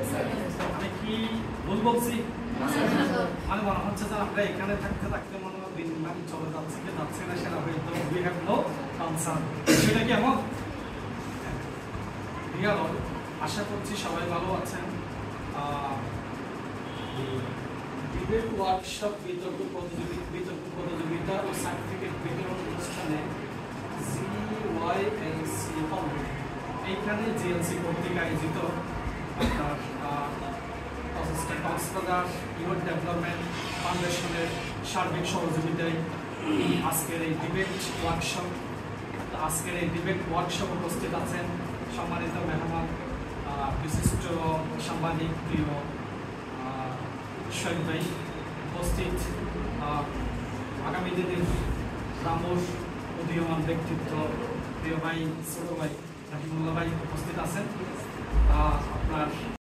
আমি কি ভুল বলছি? মানে মনে হচ্ছে যে আমরা এখানে থাকতে থাকতে মনে হয় দিন মান চলে যাচ্ছে কি যাচ্ছে না সেটা হয়তো উই হ্যাভ নো কনসার্ন। সেটা কি এমন? আশা করছি সবাই ভালো আছেন। ডিবেট ওয়ার্কশপ বিতর্ক প্রতিযোগিতা ও সার্টিফিকেট বিতরণ অনুষ্ঠানে জিওয়াইএলসি হল এইখানে জিএলসি কর্তৃক আয়োজিত কক্সবাজার ইউথ ডেভেলপমেন্ট ফাউন্ডেশনের সার্বিক সহযোগিতায় আজকের এই ডিবেট ওয়ার্কশপ উপস্থিত আছেন সম্মানিত মেহমান, বিশিষ্ট সাংবাদিক প্রিয় শহীদ ভাই উপস্থিত, আগামী দিনের রামুর উদীয়মান ব্যক্তিত্ব প্রিয় ভাই ছোট ভাই রাহিমুল্লাহ ভাই উপস্থিত আছেন।